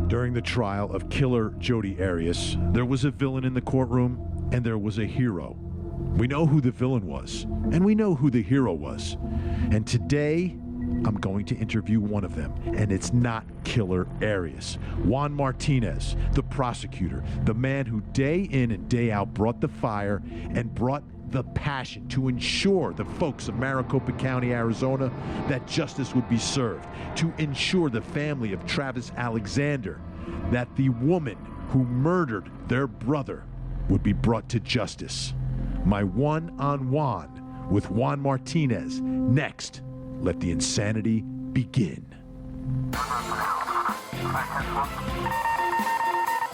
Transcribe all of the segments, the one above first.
During the trial of killer Jodi Arias, there was a villain in the courtroom and there was a hero. We know who the villain was, and we know who the hero was. And today, I'm going to interview one of them, and it's not Killer Arias. Juan Martinez, the prosecutor, the man who day in and day out brought the fire and brought the passion to ensure the folks of Maricopa County, Arizona, that justice would be served, to ensure the family of Travis Alexander that the woman who murdered their brother would be brought to justice. My one-on-one with Juan Martinez. Next, let the insanity begin.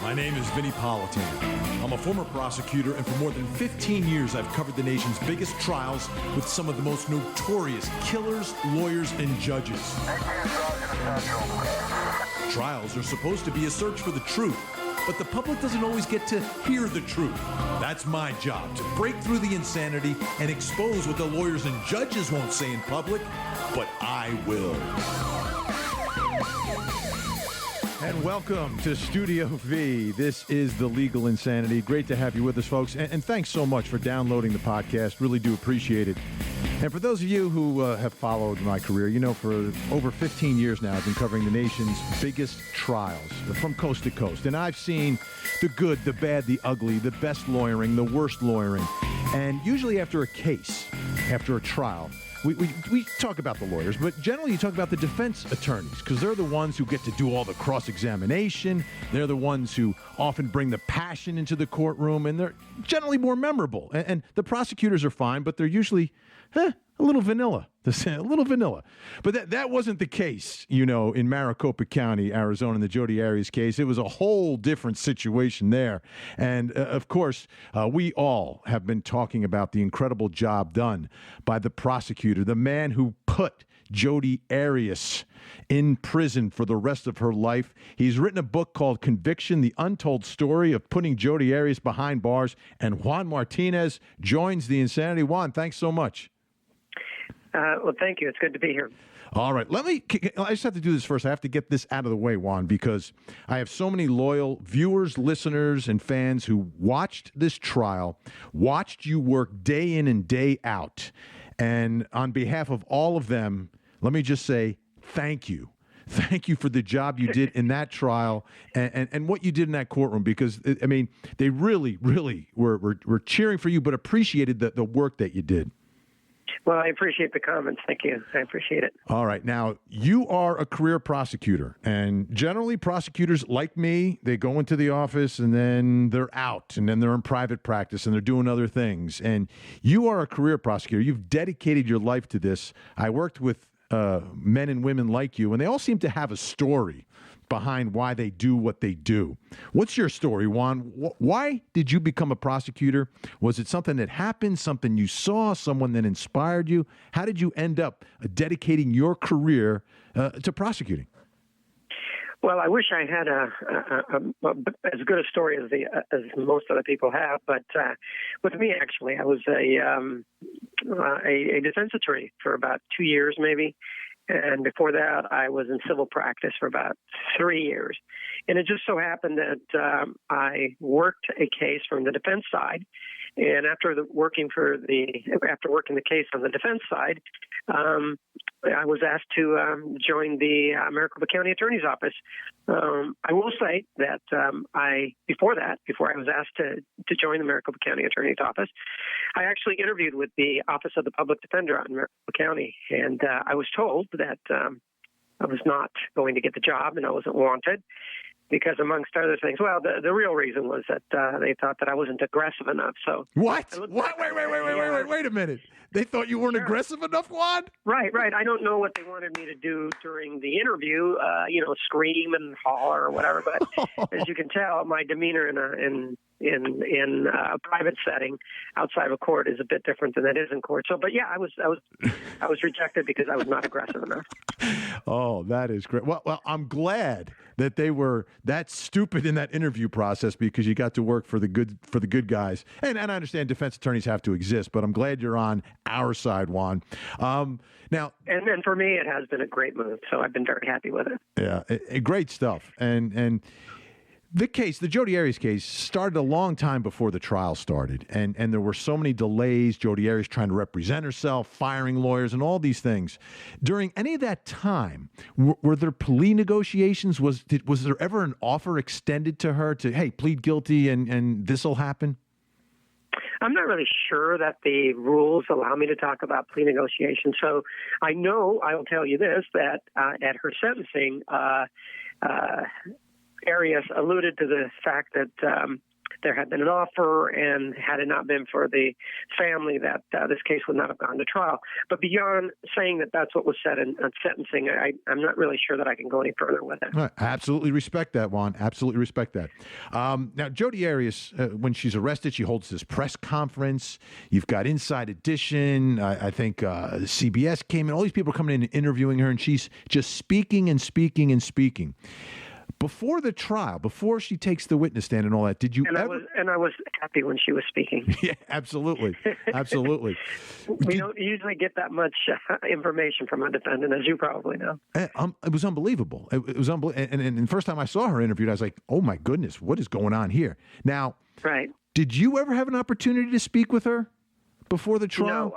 My name is Vinnie Politan. I'm a former prosecutor, and for more than 15 years, I've covered the nation's biggest trials with some of the most notorious killers, lawyers, and judges. Trials are supposed to be a search for the truth, but the public doesn't always get to hear the truth. That's my job, to break through the insanity and expose what the lawyers and judges won't say in public, but I will. And welcome to Studio V. This is The Legal Insanity. Great to have you with us, folks. And thanks so much for downloading the podcast. Really do appreciate it. And for those of you who have followed my career, you know, for over 15 years now, I've been covering the nation's biggest trials from coast to coast. And I've seen the good, the bad, the ugly, the best lawyering, the worst lawyering. And usually after a case, after a trial, we talk about the lawyers, but generally you talk about the defense attorneys because they're the ones who get to do all the cross-examination. They're the ones who often bring the passion into the courtroom, and they're generally more memorable. And the prosecutors are fine, but they're usually a little vanilla. A little vanilla. But that wasn't the case, you know, in Maricopa County, Arizona, in the Jodi Arias case. It was a whole different situation there. And, of course, we all have been talking about the incredible job done by the prosecutor, the man who put Jodi Arias in prison for the rest of her life. He's written a book called Conviction, the Untold Story of Putting Jodi Arias Behind Bars. And Juan Martinez joins the insanity. Juan, thanks so much. Well, thank you. It's good to be here. All right. I just have to do this first. I have to get this out of the way, Juan, because I have so many loyal viewers, listeners, and fans who watched this trial, watched you work day in and day out. And on behalf of all of them, let me just say thank you. Thank you for the job you did in that trial and what you did in that courtroom, because, I mean, they really, really were cheering for you, but appreciated the work that you did. Well, I appreciate the comments. Thank you. I appreciate it. All right. Now, you are a career prosecutor, and generally prosecutors like me, they go into the office and then they're out, and then they're in private practice and they're doing other things. And you are a career prosecutor. You've dedicated your life to this. I worked with men and women like you, and they all seem to have a story behind why they do what they do. What's your story, Juan? Why did you become a prosecutor? Was it something that happened, something you saw, someone that inspired you? How did you end up dedicating your career to prosecuting? Well, I wish I had as good a story as most other people have, but with me, actually, I was a defense attorney for about 2 years, maybe. And before that, I was in civil practice for about 3 years. And it just so happened that I worked a case from the defense side. And after working the case on the defense side, I was asked to join the Maricopa County Attorney's Office. I will say that before I was asked to join the Maricopa County Attorney's Office, I actually interviewed with the Office of the Public Defender on Maricopa County, and I was told that I was not going to get the job and I wasn't wanted. Because amongst other things, well, the real reason was that they thought that I wasn't aggressive enough. So what? Wait a minute. They thought you weren't aggressive enough, Juan? Right. I don't know what they wanted me to do during the interview. Scream and holler or whatever. But as you can tell, my demeanor in a private setting outside of a court is a bit different than it is in court. So, but yeah, I was rejected because I was not aggressive enough. Oh, that is great. Well, I'm glad that they were that stupid in that interview process, because you got to work for the good guys. And I understand defense attorneys have to exist, but I'm glad you're on our side, Juan. Now, and then for me, it has been a great move, so I've been very happy with it. Yeah, great stuff. And the case, the Jodi Arias case, started a long time before the trial started, and there were so many delays. Jodi Arias trying to represent herself, firing lawyers, and all these things. During any of that time, were there plea negotiations? Was there ever an offer extended to her to, hey, plead guilty and this will happen? I'm not really sure that the rules allow me to talk about plea negotiations. So I know, I will tell you this, that at her sentencing, Arias alluded to the fact that there had been an offer, and had it not been for the family, that this case would not have gone to trial. But beyond saying that that's what was said in sentencing, I'm not really sure that I can go any further with it. I absolutely respect that, Juan. Absolutely respect that. Now, Jodi Arias, when she's arrested, she holds this press conference. You've got Inside Edition. I think CBS came in. All these people are coming in and interviewing her, and she's just speaking and speaking and speaking. Before the trial, before she takes the witness stand and all that, did you ever? I was happy when she was speaking. Yeah, absolutely. Absolutely. We don't usually get that much information from a defendant, as you probably know. It was unbelievable. It was unbelievable. And the first time I saw her interviewed, I was like, oh, my goodness, what is going on here? Now, right. Did you ever have an opportunity to speak with her before the trial?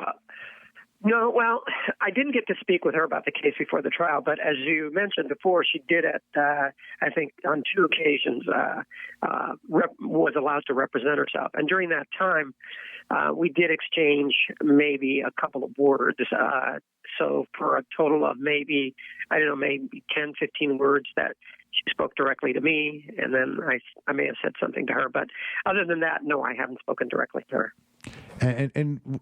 No, well, I didn't get to speak with her about the case before the trial, but as you mentioned before, she did it, I think, on 2 occasions, was allowed to represent herself. And during that time, we did exchange maybe a couple of words. So for a total of maybe 10, 15 words that she spoke directly to me, and then I may have said something to her. But other than that, no, I haven't spoken directly to her. And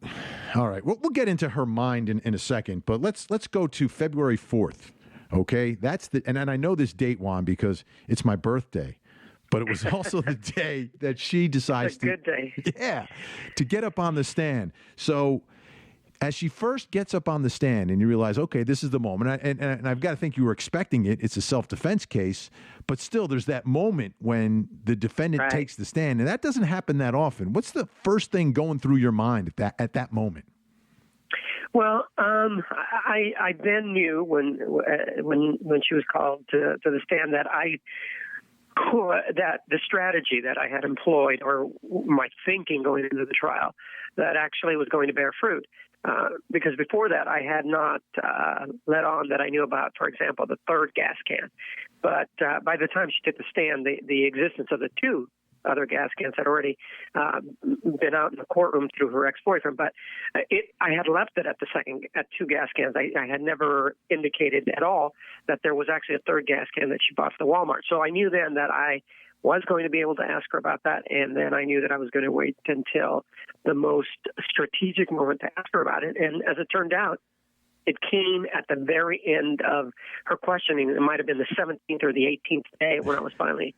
all right, we'll get into her mind in a second, but let's go to February 4th. Okay, that's and I know this date, Juan, because it's my birthday, but it was also the day that she decides good day. Yeah, to get up on the stand. So as she first gets up on the stand and you realize, okay, this is the moment, and I've got to think you were expecting it. It's a self-defense case, but still there's that moment when the defendant takes the stand, and that doesn't happen that often. What's the first thing going through your mind at that moment? Well, I then knew when she was called to the stand that that the strategy that I had employed, or my thinking going into the trial, that actually was going to bear fruit. Because before that, I had not let on that I knew about, for example, the 3rd gas can. But by the time she took the stand, the existence of the 2 other gas cans had already been out in the courtroom through her ex-boyfriend. But I had left it at 2 gas cans. I had never indicated at all that there was actually a 3rd gas can that she bought at the Walmart. So I knew then that I was going to be able to ask her about that, and then I knew that I was going to wait until the most strategic moment to ask her about it. And as it turned out, it came at the very end of her questioning. It might have been the 17th or the 18th day when I finally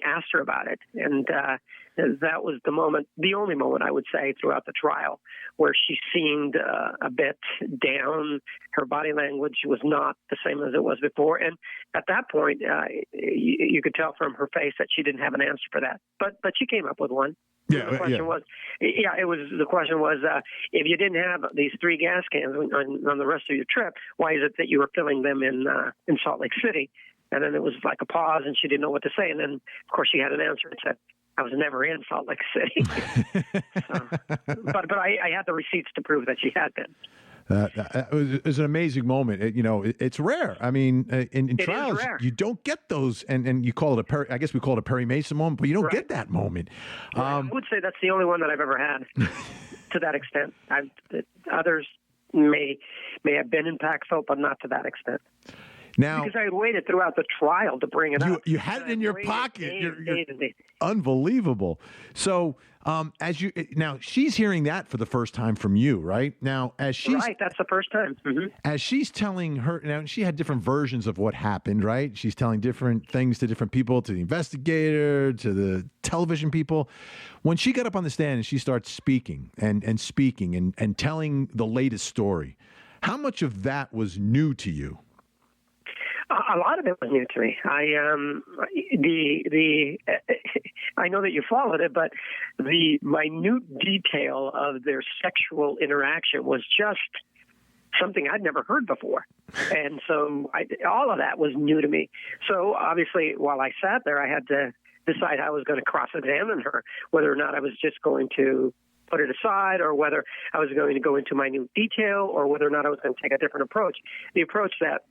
asked her about it. And that was the only moment I would say throughout the trial where she seemed a bit down. Her body language was not the same as it was before. And at that point, you could tell from her face that she didn't have an answer for that. But she came up with one. The question was, if you didn't have these 3 gas cans on the rest of your trip, why is it that you were filling them in Salt Lake City? And then it was like a pause, and she didn't know what to say. And then, of course, she had an answer and said, I was never in Salt Lake City. But I had the receipts to prove that she had been. It was an amazing moment. It's rare. I mean, in trials, you don't get those, and you call it I guess we call it a Perry Mason moment, but you don't get that moment. I would say that's the only one that I've ever had to that extent. Others may have been impactful, but not to that extent. Now, because I had waited throughout the trial to bring it up. You had it in your pocket. You're unbelievable. So, now she's hearing that for the first time from you, right? Now, that's the first time. Mm-hmm. As she's telling her, now she had different versions of what happened, right? She's telling different things to different people, to the investigator, to the television people. When she got up on the stand and she starts speaking and speaking and telling the latest story, how much of that was new to you? A lot of it was new to me. I know that you followed it, but the minute detail of their sexual interaction was just something I'd never heard before. And so all of that was new to me. So obviously, while I sat there, I had to decide how I was going to cross-examine her, whether or not I was just going to put it aside, or whether I was going to go into minute detail, or whether or not I was going to take a different approach. The approach that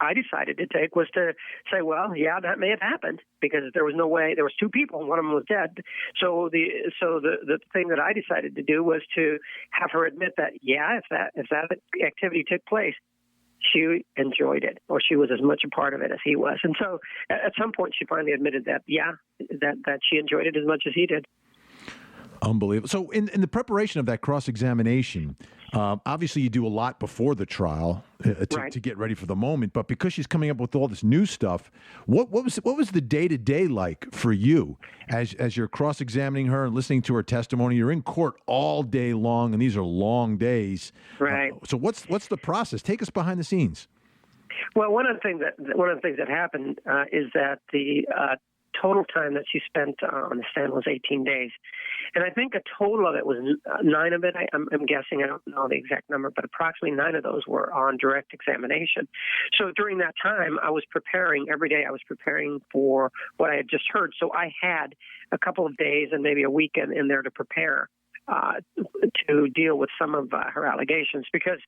I decided to take was to say, well, yeah, that may have happened, because there was no way. There was two people, and one of them was dead. So the thing that I decided to do was to have her admit that, yeah, if that activity took place, she enjoyed it, or she was as much a part of it as he was. And so at some point, she finally admitted that, yeah, that she enjoyed it as much as he did. Unbelievable. So in the preparation of that cross-examination, obviously you do a lot before the trial to get ready for the moment, but because she's coming up with all this new stuff, what was the day-to-day like for you as you're cross-examining her and listening to her testimony? You're in court all day long, and these are long days. Right. So what's the process? Take us behind the scenes. Well, one of the things that happened is that the total time that she spent on the stand was 18 days. And I think a total of it was 9 of it. I'm guessing, I don't know the exact number, but approximately 9 of those were on direct examination. So during that time, I was preparing every day. I was preparing for what I had just heard. So I had a couple of days and maybe a weekend in there to prepare to deal with some of her allegations, because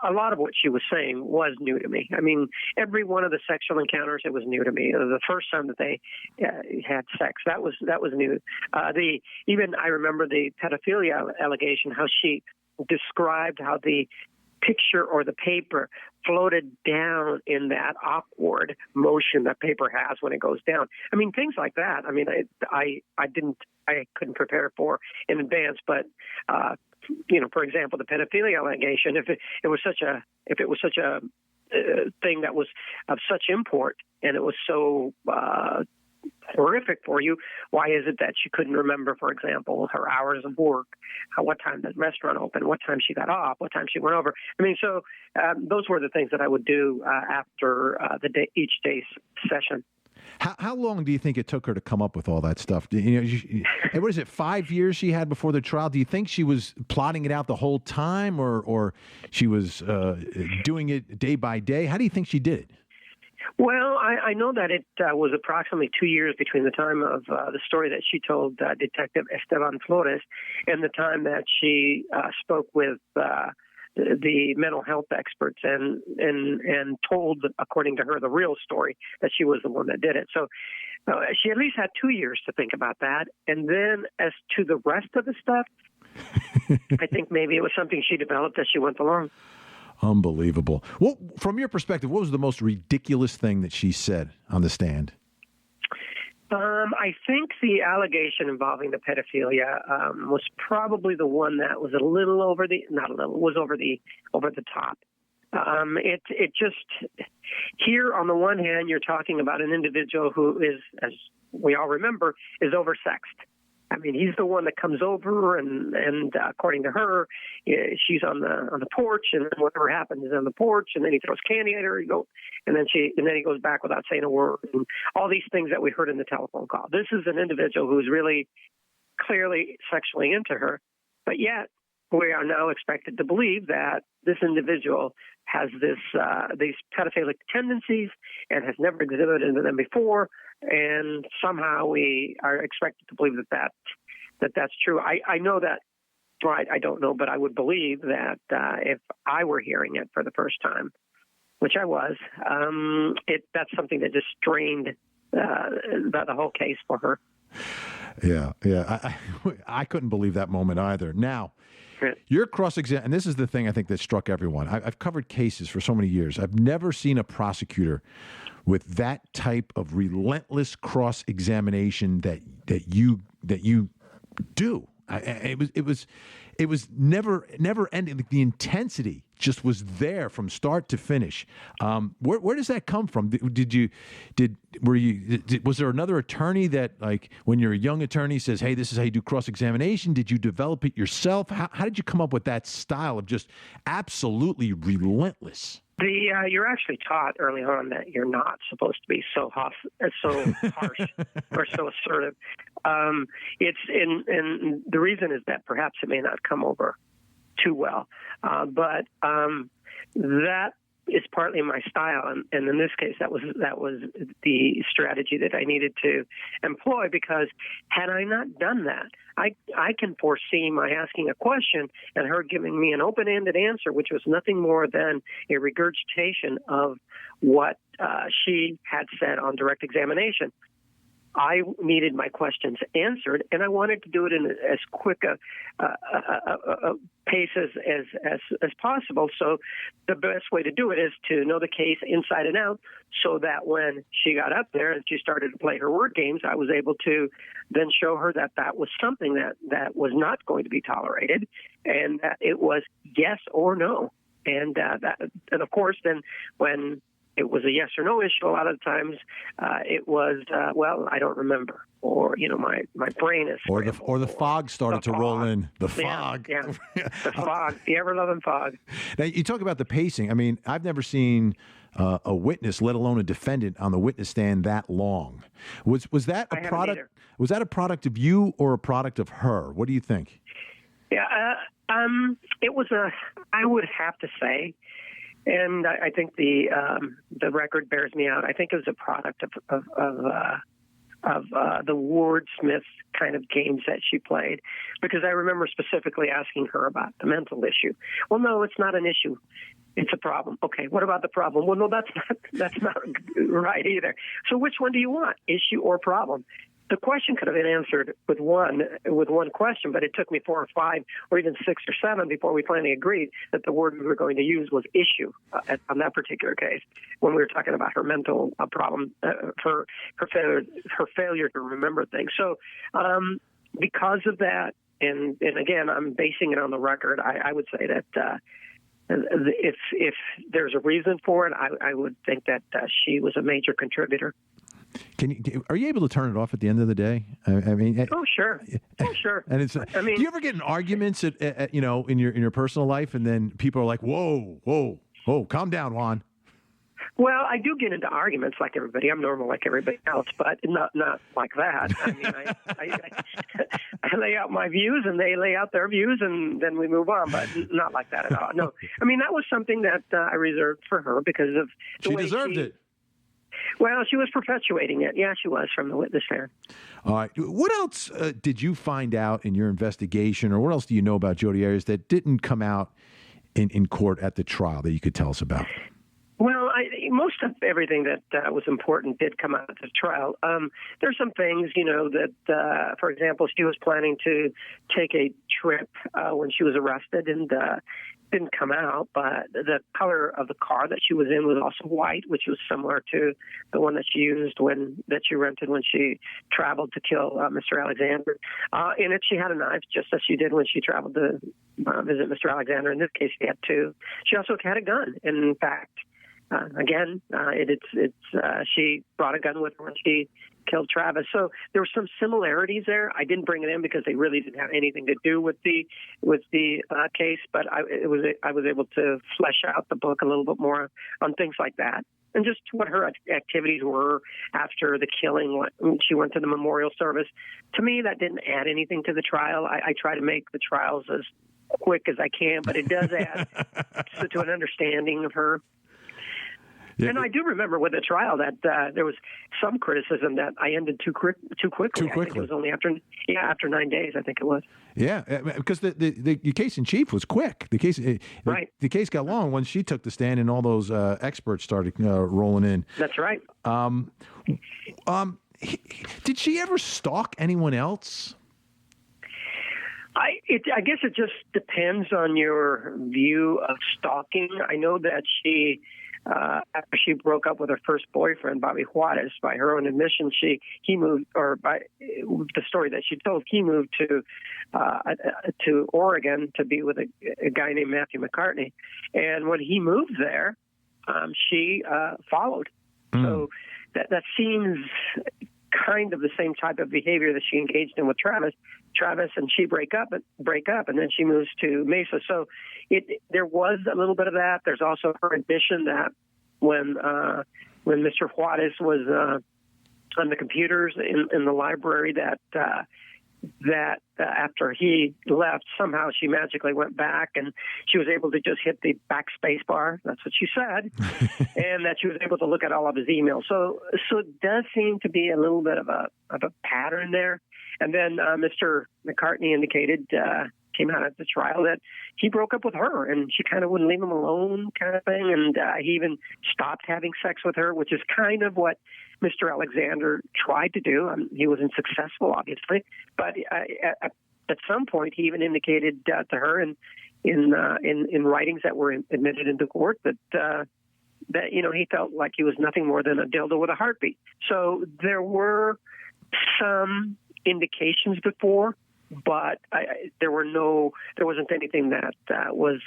a lot of what she was saying was new to me. I mean, every one of the sexual encounters, it was new to me. The first time that they had sex, that was new. Even I remember the pedophilia allegation, how she described how the picture or the paper floated down in that awkward motion that paper has when it goes down. I mean, things like that. I mean, I couldn't prepare for in advance, but for example, the pedophilia allegation, if it was such a thing that was of such import, and it was so horrific for you, why is it that she couldn't remember, for example, her hours of work, what time the restaurant opened, what time she got off, what time she went over? I mean, so those were the things that I would do after each day's session. How long do you think it took her to come up with all that stuff? What is it, 5 years she had before the trial? Do you think she was plotting it out the whole time, or she was doing it day by day? How do you think she did it? Well, I know that it was approximately 2 years between the time of the story that she told Detective Esteban Flores and the time that she spoke with the mental health experts and told, according to her, the real story, that she was the one that did it. So she at least had 2 years to think about that. And then as to the rest of the stuff, I think maybe it was something she developed as she went along. Unbelievable. Well, from your perspective, what was the most ridiculous thing that she said on the stand? I think the allegation involving the pedophilia was probably the one that was over the top. It just, here on the one hand, you're talking about an individual who is, as we all remember, is oversexed. I mean, he's the one that comes over, and according to her, she's on the porch, and whatever happens is on the porch, and then he throws candy at her, and then he goes back without saying a word, and all these things that we heard in the telephone call. This is an individual who's really clearly sexually into her, but yet we are now expected to believe that this individual has these pedophilic tendencies and has never exhibited them before, and somehow we are expected to believe that's true. I know that, well, I don't know, but I would believe that if I were hearing it for the first time, which I was, that's something that just strained the whole case for her. Yeah. I couldn't believe that moment either. Now, your cross-exam, and this is the thing I think that struck everyone. I've covered cases for so many years. I've never seen a prosecutor with that type of relentless cross-examination that you do. It was never ending. The intensity just was there from start to finish. Where does that come from? Was there another attorney that, like, when you're a young attorney, says, hey, this is how you do cross-examination? Did you develop it yourself? How did you come up with that style of just absolutely relentless? You're actually taught early on that you're not supposed to be so harsh or so assertive. And the reason is that perhaps it may not come over too well, but that is partly my style, and in this case, that was the strategy that I needed to employ. Because had I not done that, I can foresee my asking a question and her giving me an open-ended answer, which was nothing more than a regurgitation of what she had said on direct examination. I needed my questions answered, and I wanted to do it in as quick a pace as possible. So the best way to do it is to know the case inside and out, so that when she got up there and she started to play her word games, I was able to then show her that that was something that was not going to be tolerated, and that it was yes or no. And of course, then when it was a yes or no issue, a lot of the times it was, well, I don't remember, or, my brain is scrambled, or the fog started to roll in. The fog. Yeah. The fog, the ever-loving fog. Now, you talk about the pacing. I mean, I've never seen a witness, let alone a defendant, on the witness stand that long. Was that a product? Was that a product of you or a product of her? What do you think? Yeah, it was I would have to say, and I think the record bears me out, I think it was a product of the wordsmith kind of games that she played, because I remember specifically asking her about the mental issue. Well, no, it's not an issue. It's a problem. Okay, what about the problem? Well, no, that's not right either. So which one do you want, issue or problem? The question could have been answered with one question, but it took me 4 or 5 or even 6 or 7 before we finally agreed that the word we were going to use was issue on that particular case, when we were talking about her mental problem, her failure to remember things. So because of that, and again, I'm basing it on the record, I would say that if there's a reason for it, I would think that she was a major contributor. Are you able to turn it off at the end of the day? I mean, oh sure. And it's. I mean, do you ever get in arguments in your personal life, and then people are like, "Whoa, calm down, Juan"? Well, I do get into arguments like everybody. I'm normal like everybody else, but not like that. I mean, I lay out my views, and they lay out their views, and then we move on. But not like that at all. No, I mean, that was something that I reserved for her because of the way she deserved it. Well, she was perpetuating it. Yeah, she was, from the witness stand. All right. What else did you find out in your investigation, or what else do you know about Jodi Arias that didn't come out in court at the trial that you could tell us about? Well, most of everything that was important did come out at the trial. There's some things, that, for example, she was planning to take a trip when she was arrested, and didn't come out, but the color of the car that she was in was also white, which was similar to the one that she rented when she traveled to kill Mr. Alexander. In it, she had a knife, just as she did when she traveled to visit Mr. Alexander. In this case, she had 2. She also had a gun. And in fact, she brought a gun with her when she killed Travis. So there were some similarities there. I didn't bring it in because they really didn't have anything to do with the case, but I was able to flesh out the book a little bit more on things like that, and just what her activities were after the killing. When she went to the memorial service. To me, that didn't add anything to the trial. I try to make the trials as quick as I can, but it does add to an understanding of her. Yeah. And I do remember with the trial that there was some criticism that I ended too quickly. I think it was only after 9 days, I think it was. Yeah, because the case in chief was quick. The case The case got long once she took the stand and all those experts started rolling in. That's right. Did she ever stalk anyone else? I guess it just depends on your view of stalking. I know that she after she broke up with her first boyfriend, Bobby Juarez, by her own admission, he moved, or by the story that she told, he moved to Oregon to be with a guy named Matthew McCartney. And when he moved there, she followed. So that seems kind of the same type of behavior that she engaged in with Travis, and she break up, and then she moves to Mesa. So there was a little bit of that. There's also her admission that when Mr. Juarez was on the computers in the library, that after he left, somehow she magically went back and she was able to just hit the backspace bar. That's what she said. And that she was able to look at all of his emails. So it does seem to be a little bit of a pattern there. And then Mr. McCartney indicated, came out at the trial, that he broke up with her and she kind of wouldn't leave him alone, kind of thing. And he even stopped having sex with her, which is kind of what Mr. Alexander tried to do. He wasn't successful, obviously, but at some point he even indicated to her in writings that were admitted into court that he felt like he was nothing more than a dildo with a heartbeat. So there were some indications before, but there wasn't anything that was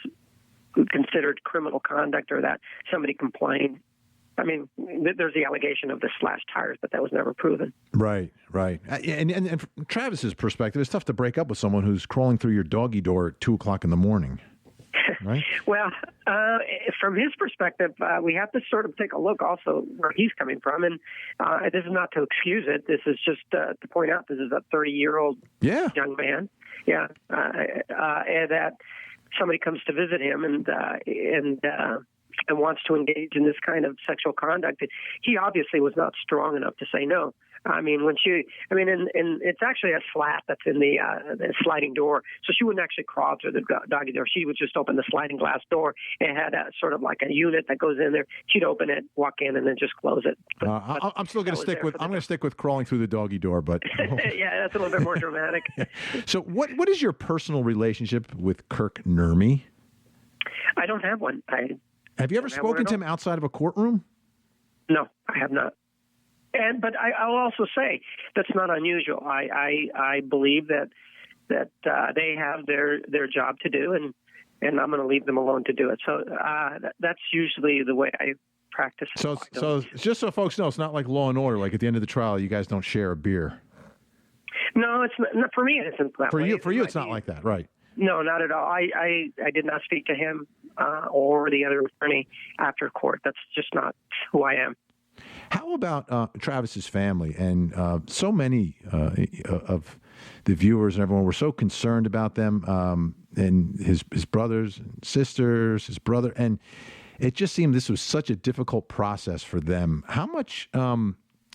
considered criminal conduct or that somebody complained. I mean, there's the allegation of the slashed tires, but that was never proven. Right. And from Travis's perspective, it's tough to break up with someone who's crawling through your doggy door at 2:00 in the morning. Right? Well, from his perspective, we have to sort of take a look also where he's coming from. And this is not to excuse it. This is just to point out this is a 30-year-old young man. Yeah. And that somebody comes to visit him and wants to engage in this kind of sexual conduct. He obviously was not strong enough to say no. I mean, and it's actually a slat that's in the sliding door, so she wouldn't actually crawl through the doggy door. She would just open the sliding glass door. It had a sort of like a unit that goes in there. She'd open it, walk in, and then just close it. I'm still going to stick with. I'm going to stick with crawling through the doggy door, but yeah, that's a little bit more dramatic. So, what is your personal relationship with Kirk Nurmi? I don't have one. Have you ever spoken to him outside of a courtroom? No, I have not. But I'll also say that's not unusual. I believe that they have their job to do, and I'm going to leave them alone to do it. So that's usually the way I practice. So just so folks know, it's not like Law and Order. Like at the end of the trial, you guys don't share a beer. No, it's not, for me. It isn't that way. For you, it's not like that, right? No, not at all. I did not speak to him or the other attorney after court. That's just not who I am. How about Travis's family? And so many of the viewers and everyone were so concerned about them and his brothers and sisters, his brother. And it just seemed this was such a difficult process for them. How much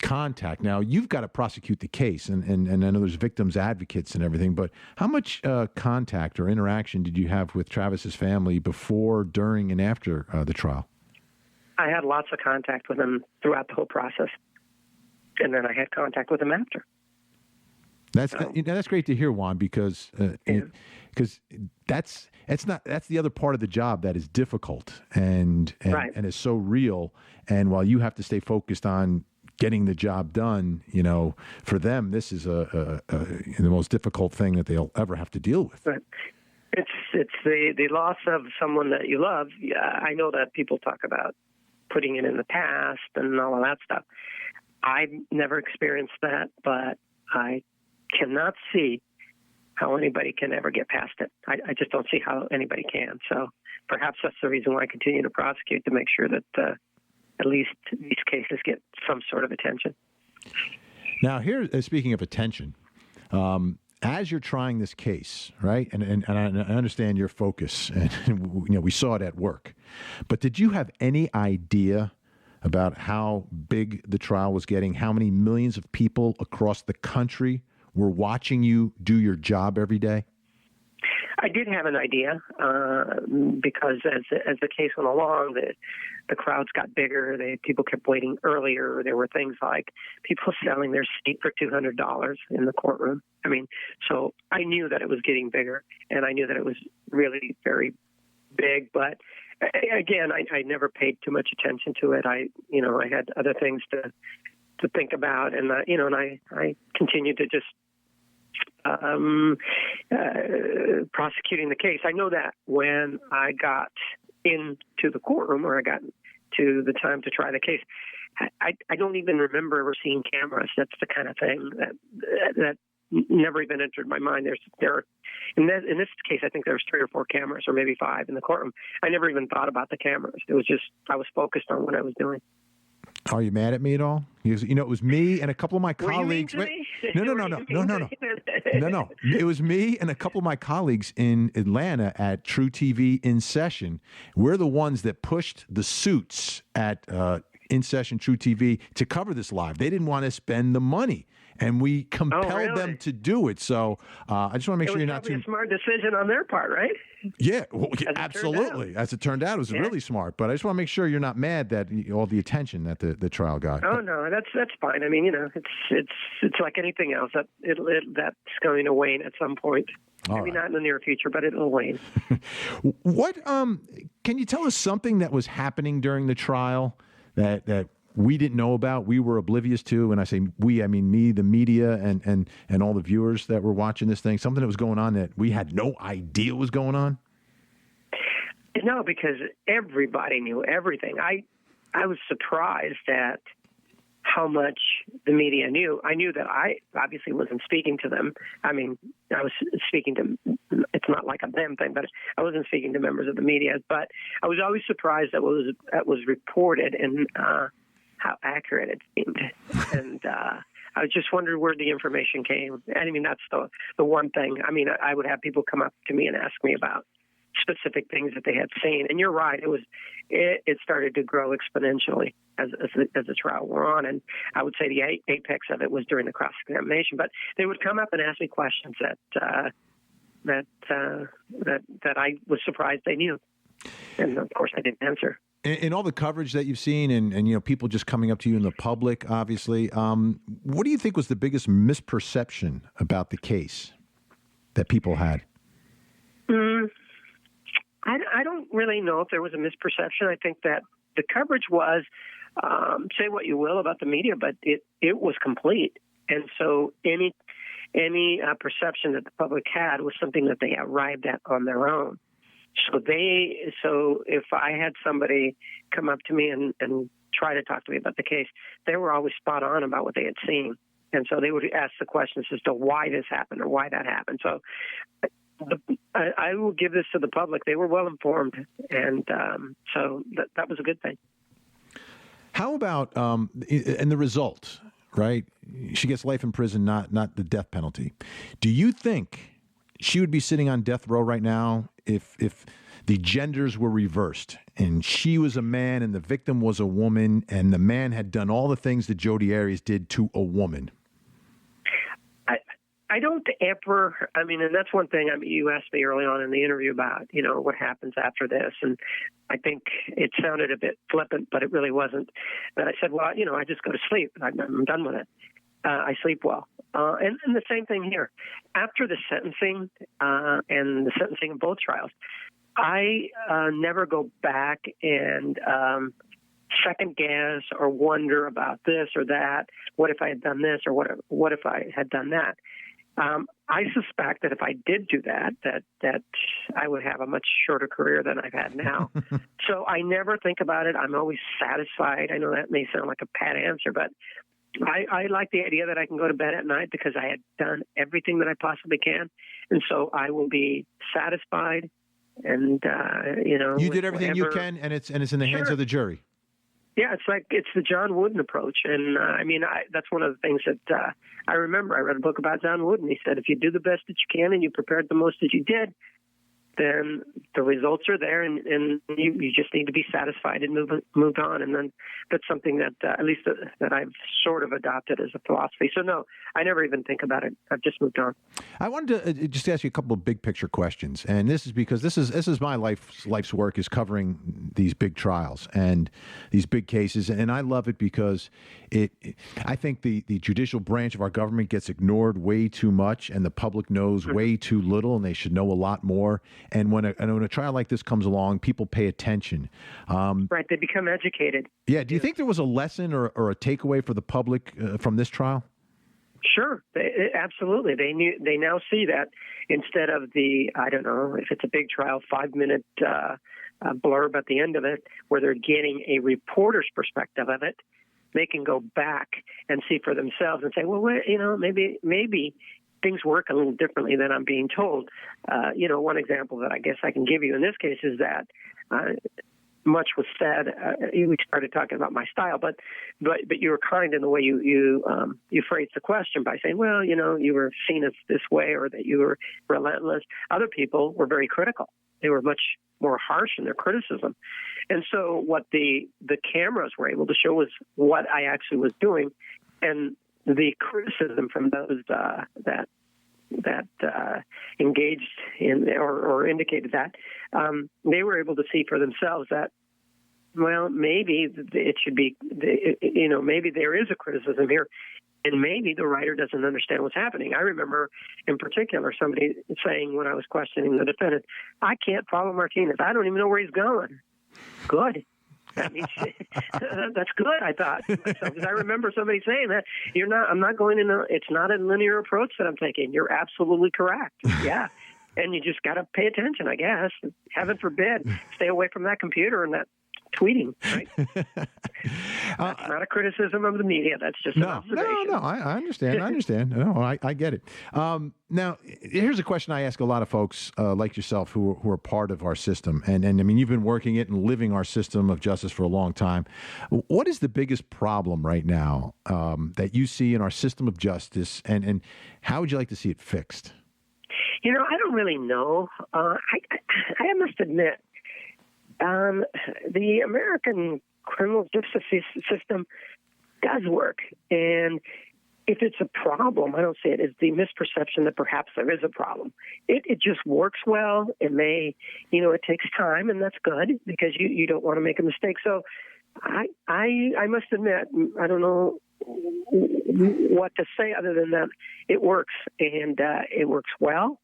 contact? Now, you've got to prosecute the case, and I know there's victims advocates and everything, but how much contact or interaction did you have with Travis's family before, during, and after the trial? I had lots of contact with him throughout the whole process, and then I had contact with him after. That's great to hear, Juan, because that's the other part of the job that is difficult and is so real. And while you have to stay focused on getting the job done, for them this is the most difficult thing that they'll ever have to deal with. Right. It's the loss of someone that you love. Yeah, I know that people talk about putting it in the past and all of that stuff. I've never experienced that, but I cannot see how anybody can ever get past it. I just don't see how anybody can. So perhaps that's the reason why I continue to prosecute, to make sure that at least these cases get some sort of attention. Now, here, speaking of attention, as you're trying this case, right, and I understand your focus, and we saw it at work, but did you have any idea about how big the trial was getting, how many millions of people across the country were watching you do your job every day? I did have an idea because as the case went along, the crowds got bigger. People kept waiting earlier. There were things like people selling their seat for $200 in the courtroom. I mean, so I knew that it was getting bigger, and I knew that it was really very big. But again, I never paid too much attention to it. I had other things to think about, and and I continued to just prosecuting the case. I know that when I got into the courtroom, or I got to the time to try the case, I don't even remember ever seeing cameras. That's the kind of thing that never even entered my mind. In this case, I think there was 3 or 4 cameras, or maybe 5 in the courtroom. I never even thought about the cameras. It was just I was focused on what I was doing. Are you mad at me at all? It was me and a couple of my colleagues. Were you mean to me? No. It was me and a couple of my colleagues in Atlanta at True TV In Session. We're the ones that pushed the suits at In Session True TV to cover this live. They didn't want to spend the money, and we compelled them to do it. So I just want to make sure you're not too. It was a smart decision on their part, right? Yeah, absolutely. As it turned out, it was really smart. But I just want to make sure you're not mad that all the attention that the trial got. Oh no, that's fine. I mean, it's like anything else. That's going to wane at some point. Maybe not in the near future, but it'll wane. What can you tell us something that was happening during the trial that we didn't know about, we were oblivious to? And I say we, I mean me, the media, and all the viewers that were watching this thing, something that was going on that we had no idea was going on? No, because everybody knew everything. I was surprised at how much the media knew. I knew that I obviously wasn't speaking to them. I mean, I was speaking to, it's not like a them thing, but I wasn't speaking to members of the media. But I was always surprised that was reported and how accurate it seemed. And I just wondered where the information came. I mean, that's the one thing. I mean, I would have people come up to me and ask me about specific things that they had seen. And you're right, it started to grow exponentially as the trial went on. And I would say the apex of it was during the cross-examination. But they would come up and ask me questions that I was surprised they knew. And of course, I didn't answer. In all the coverage that you've seen, and people just coming up to you in the public, obviously, what do you think was the biggest misperception about the case that people had? I don't really know if there was a misperception. I think that the coverage was, say what you will about the media, but it was complete. And so any perception that the public had was something that they arrived at on their own. So if I had somebody come up to me and try to talk to me about the case, they were always spot on about what they had seen. And so they would ask the questions as to why this happened or why that happened. So I will give this to the public. They were well informed, and so that was a good thing. How about and the result, right? She gets life in prison, not the death penalty. Do you think she would be sitting on death row right now if the genders were reversed and she was a man and the victim was a woman and the man had done all the things that Jodi Arias did to a woman? I don't ever, I mean, and that's one thing, I mean, you asked me early on in the interview about, what happens after this. And I think it sounded a bit flippant, but it really wasn't. But I said, well, I just go to sleep. I'm done with it. I sleep well. And the same thing here. After the sentencing and the sentencing of both trials, I never go back and second guess or wonder about this or that. What if I had done this, or what if I had done that? I suspect that if I did do that I would have a much shorter career than I've had now. So I never think about it. I'm always satisfied. I know that may sound like a pat answer, but I like the idea that I can go to bed at night because I had done everything that I possibly can. And so I will be satisfied. And, you did everything you can, and it's in the hands of the jury. Yeah, it's the John Wooden approach. And that's one of the things that I remember. I read a book about John Wooden. He said, if you do the best that you can and you prepared the most that you did, then the results are there, and you just need to be satisfied and move on. And then that's something that at least that I've sort of adopted as a philosophy. So no, I never even think about it. I've just moved on. I wanted to just ask you a couple of big picture questions, and this is because this is my life's work is covering these big trials and these big cases, and I love it because I think the judicial branch of our government gets ignored way too much, and the public knows way too little, and they should know a lot more. And when a trial like this comes along, people pay attention. Right. They become educated. Yeah. Do you think there was a lesson or a takeaway for the public from this trial? Sure, absolutely. They now see that instead of the, I don't know, if it's a big trial, 5-minute blurb at the end of it, where they're getting a reporter's perspective of it, they can go back and see for themselves and say, well, maybe things work a little differently than I'm being told. One example that I guess I can give you in this case is that much was said. We started talking about my style, but you were kind in the way you phrased the question by saying, well, you were seen as this way, or that you were relentless. Other people were very critical. They were much more harsh in their criticism. And so what the cameras were able to show was what I actually was doing, and the criticism from those that engaged in or indicated that, they were able to see for themselves that, well, maybe it should be, maybe there is a criticism here, and maybe the writer doesn't understand what's happening. I remember in particular somebody saying when I was questioning the defendant, I can't follow Martinez. I don't even know where he's going. Good. That means that's good, I thought. Because I remember somebody saying that I'm not going in. It's not a linear approach that I'm taking. You're absolutely correct. Yeah. And you just got to pay attention, I guess. Heaven forbid, stay away from that computer and that tweeting, right? That's not a criticism of the media. That's just an observation. No. I understand. No, I get it. Now, here's a question I ask a lot of folks like yourself who are part of our system. And I mean, you've been working it and living our system of justice for a long time. What is the biggest problem right now that you see in our system of justice, and how would you like to see it fixed? I don't really know. I must admit, the American criminal justice system does work. And if it's a problem, I don't see it as the misperception that perhaps there is a problem. It just works well. It may, it takes time, and that's good because you don't want to make a mistake. So I must admit, I don't know what to say other than that it works, and it works well.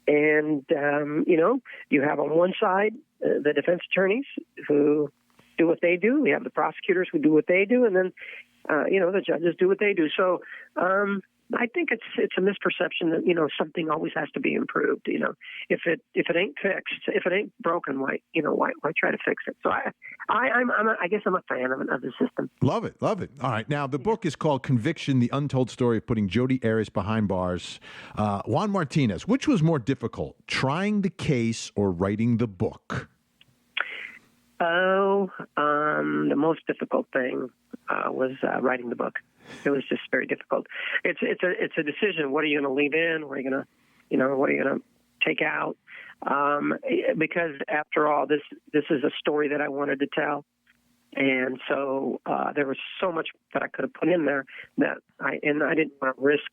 And, you have on one side the defense attorneys who do what they do. We have the prosecutors who do what they do. And then, the judges do what they do. So I think it's a misperception that, something always has to be improved. If it ain't fixed, if it ain't broken, why try to fix it? So I guess I'm a fan of the system. Love it. All right. Now, the book is called Conviction, the Untold Story of Putting Jodi Arias Behind Bars. Juan Martinez, which was more difficult, trying the case or writing the book? The most difficult thing was writing the book. It was just very difficult. It's a decision. What are you going to leave in? What are you going to take out? Because after all, this is a story that I wanted to tell, and so there was so much that I could have put in there that I didn't want to risk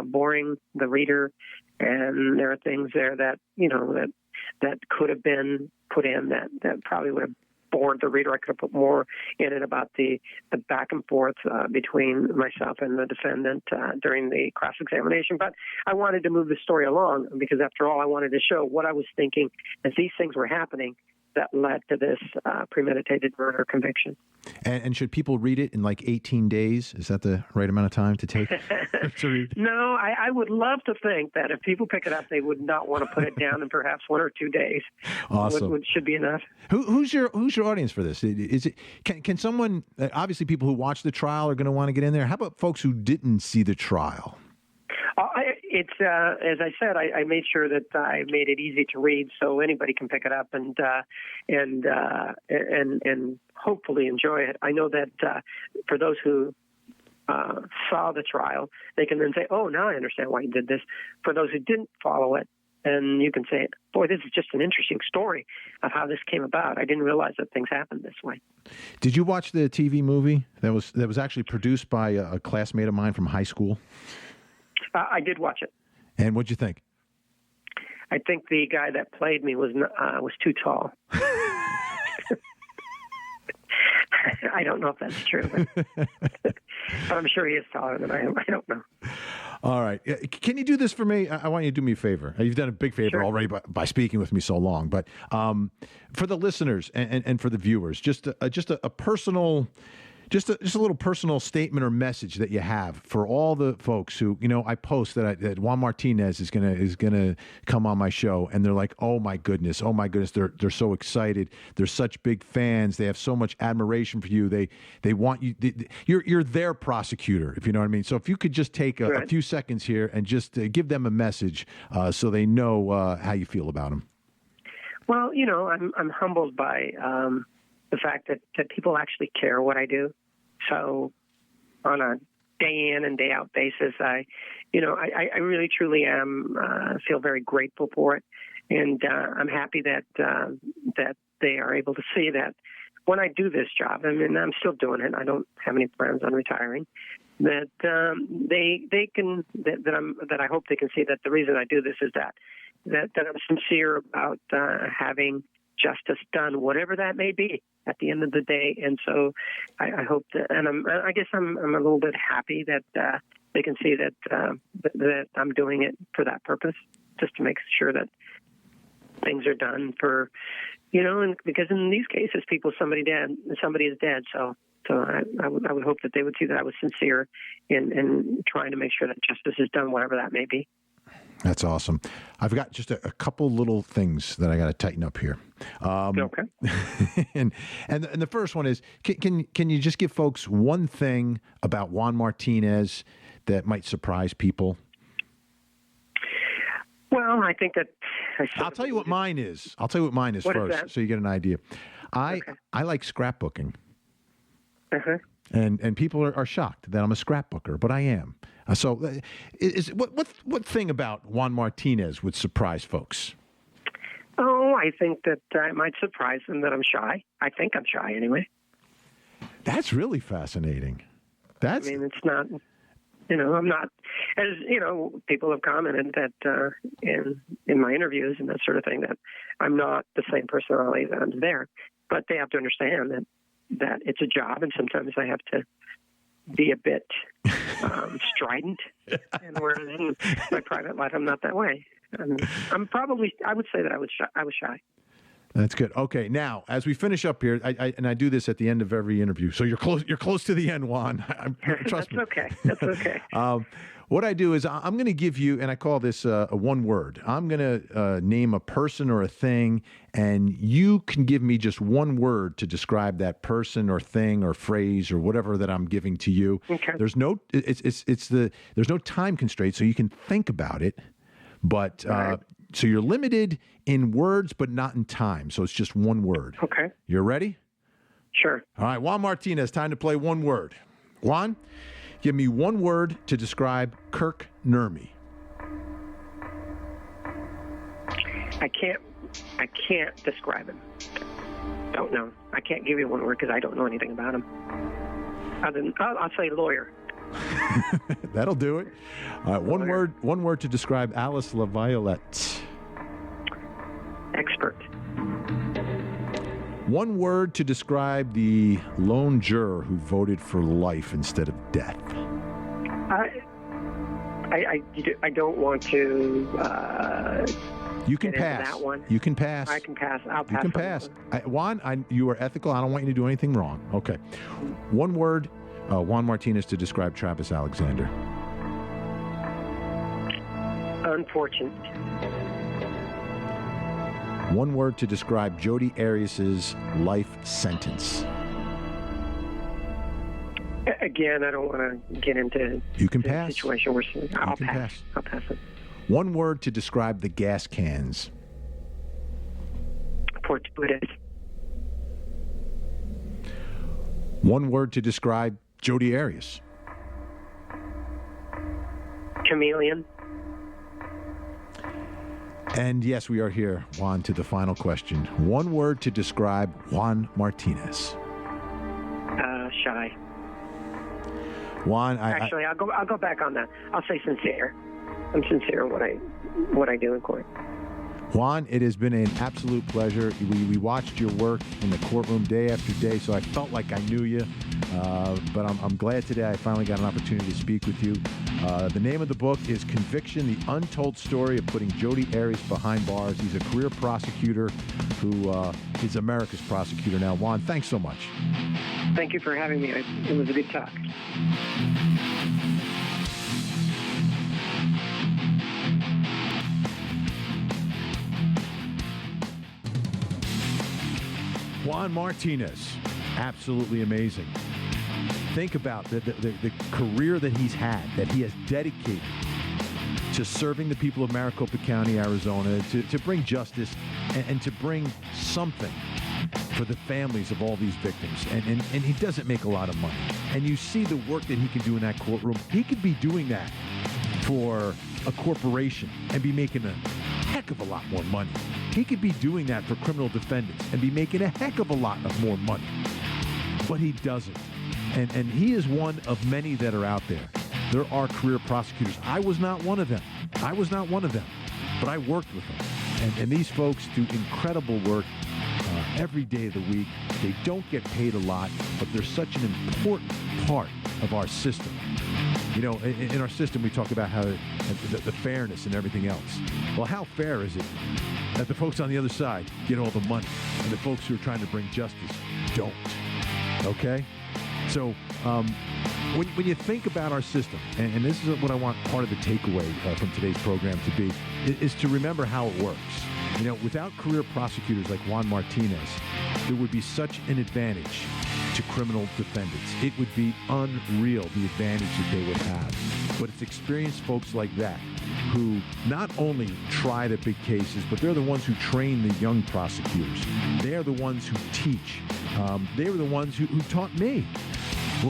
boring the reader. And there are things there that that could have been put in that probably would have bored the reader. I could have put more in it about the back and forth between myself and the defendant during the cross-examination. But I wanted to move the story along because, after all, I wanted to show what I was thinking as these things were happening that led to this premeditated murder conviction. And should people read it in like 18 days? Is that the right amount of time to take to read? No, I would love to think that if people pick it up, they would not want to put it down in perhaps 1 or 2 days. Awesome. Should be enough. Who's your audience for this? Is it can someone, obviously people who watch the trial are going to want to get in there. How about folks who didn't see the trial? It's as I said, I made sure that I made it easy to read, so anybody can pick it up and hopefully enjoy it. I know that for those who saw the trial, they can then say, "Oh, now I understand why you did this." For those who didn't follow it, and you can say, "Boy, this is just an interesting story of how this came about. I didn't realize that things happened this way." Did you watch the TV movie that was actually produced by a classmate of mine from high school? I did watch it. And what'd you think? I think the guy that played me was too tall. I don't know if that's true, but I'm sure he is taller than I am. I don't know. All right. Can you do this for me? I want you to do me a favor. You've done a big favor already by speaking with me so long. But for the listeners and for the viewers, just a personal, just a little personal statement or message that you have for all the folks who, I post that Juan Martinez is gonna come on my show, and they're like, oh my goodness, they're so excited. They're such big fans. They have so much admiration for you. They want you. You're their prosecutor, if you know what I mean. So if you could just take a few seconds here and just give them a message, so they know how you feel about them. Well, I'm humbled by the fact that people actually care what I do. So on a day in and day out basis, I really truly am, feel very grateful for it. And I'm happy that they are able to see that when I do this job, and I'm still doing it, I don't have any plans on retiring, that I hope they can see that the reason I do this is that I'm sincere about having justice done, whatever that may be, at the end of the day. And so I hope that, and I guess I'm a little bit happy that they can see that I'm doing it for that purpose, just to make sure that things are done for, and because in these cases, somebody is dead. So I would hope that they would see that I was sincere in trying to make sure that justice is done, whatever that may be. That's awesome. I've got just a couple little things that I got to tighten up here. Okay. and the first one is, can you just give folks one thing about Juan Martinez that might surprise people? Well, I think that I'll tell you what mine is. I'll tell you what mine is first, so you get an idea. I like scrapbooking. Uh-huh. And people are shocked that I'm a scrapbooker, but I am. So, what thing about Juan Martinez would surprise folks? Oh, I think that it might surprise them that I'm shy. I think I'm shy anyway. That's really fascinating. It's not. I'm not. As people have commented that in my interviews and that sort of thing, that I'm not the same personality that I'm there. But they have to understand that it's a job, and sometimes I have to be a bit strident. And whereas in my private life, I'm not that way. I would say that I was shy. That's good. Okay, now as we finish up here, I do this at the end of every interview, so you're close to the end, Juan. Trust me. That's okay. What I do is I'm going to give you, and I call this a one word. I'm going to name a person or a thing, and you can give me just one word to describe that person or thing or phrase or whatever that I'm giving to you. Okay. There's no there's no time constraint, so you can think about it, but right. So you're limited in words, but not in time. So it's just one word. Okay. You're ready? Sure. All right, Juan Martinez, time to play one word. Juan, give me one word to describe Kirk Nurmi. I can't describe him. Don't know. I can't give you one word because I don't know anything about him. I'll say lawyer. That'll do it. All right, one word to describe Alice LaViolette. Expert. One word to describe the lone juror who voted for life instead of death. I don't want to. You can pass. That one. You can pass. I can pass. I'll pass. You can pass. Juan, you are ethical. I don't want you to do anything wrong. Okay. One word, Juan Martinez, to describe Travis Alexander. Unfortunate. One word to describe Jodi Arias' life sentence. Again, I don't want to get into pass. A situation where I'll pass. I'll pass it. One word to describe the gas cans. Fortuitous. One word to describe Jodi Arias. Chameleon. And yes, we are here, Juan, to the final question. One word to describe Juan Martinez. Shy. Juan, Actually, I'll go back on that. I'll say sincere. I'm sincere in what I do in court. Juan, it has been an absolute pleasure. We watched your work in the courtroom day after day, so I felt like I knew you. But I'm glad today I finally got an opportunity to speak with you. The name of the book is Conviction, the Untold Story of Putting Jodi Arias Behind Bars. He's a career prosecutor who is America's prosecutor now. Juan, thanks so much. Thank you for having me. It was a good talk. Juan Martinez, absolutely amazing. Think about the career that he's had, that he has dedicated to serving the people of Maricopa County, Arizona, to bring justice and to bring something for the families of all these victims. And he doesn't make a lot of money. And you see the work that he can do in that courtroom. He could be doing that for a corporation and be making a heck of a lot more money. He could be doing that for criminal defendants and be making a heck of a lot more money. But he doesn't. And he is one of many that are out there. There are career prosecutors. I was not one of them. But I worked with them. And these folks do incredible work every day of the week. They don't get paid a lot, but they're such an important part of our system. You know, in our system, we talk about how the fairness and everything else. Well, how fair is it that the folks on the other side get all the money and the folks who are trying to bring justice don't? Okay? So when you think about our system, and this is what I want part of the takeaway from today's program to be, is to remember how it works. You know, without career prosecutors like Juan Martinez, there would be such an advantage to criminal defendants. It would be unreal, the advantage that they would have. But it's experienced folks like that who not only try the big cases, but they're the ones who train the young prosecutors. They're the ones who teach. They were the ones who taught me.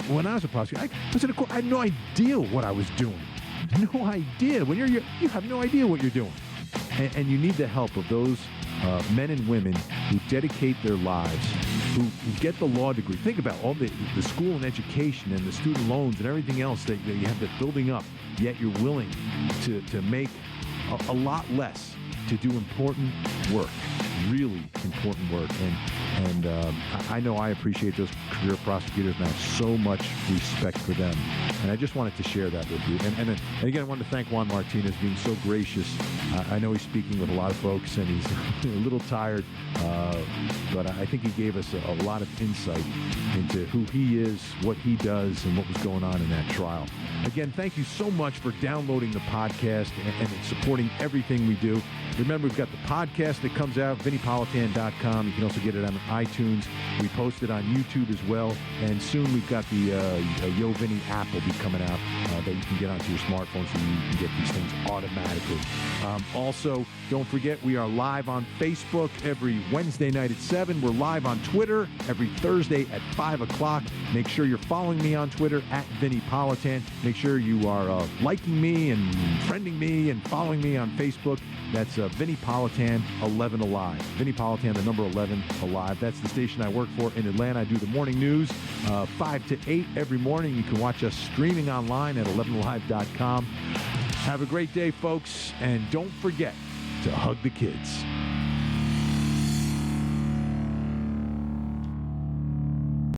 When I was a prosecutor, I was in a court, I had no idea what I was doing. No idea. When you have no idea what you're doing. And you need the help of those men and women who dedicate their lives, who get the law degree. Think about all the school and education and the student loans and everything else that you have that building up, yet you're willing to make a lot less to do important work, really important work. And I know I appreciate those career prosecutors and I have so much respect for them. And I just wanted to share that with you. And again, I wanted to thank Juan Martinez being so gracious. I know he's speaking with a lot of folks and he's a little tired, but I think he gave us a lot of insight into who he is, what he does, and what was going on in that trial. Again, thank you so much for downloading the podcast and supporting everything we do. Remember, we've got the podcast that comes out, VinniePolitan.com. You can also get it on iTunes. We post it on YouTube as well. And soon we've got the Yo Vinnie app will be coming out that you can get onto your smartphone so you can get these things automatically. Also, don't forget, we are live on Facebook every Wednesday night at 7. We're live on Twitter every Thursday at 5 o'clock. Make sure you're following me on Twitter at Vinnie Politan. Make sure you are liking me and friending me and following me on Facebook. That's Vinnie Politan 11 Alive. Vinnie Politan, the number 11 Alive. That's the station I work for in Atlanta. I do the morning news 5 to 8 every morning. You can watch us streaming online at 11alive.com. Have a great day, folks, and don't forget to hug the kids.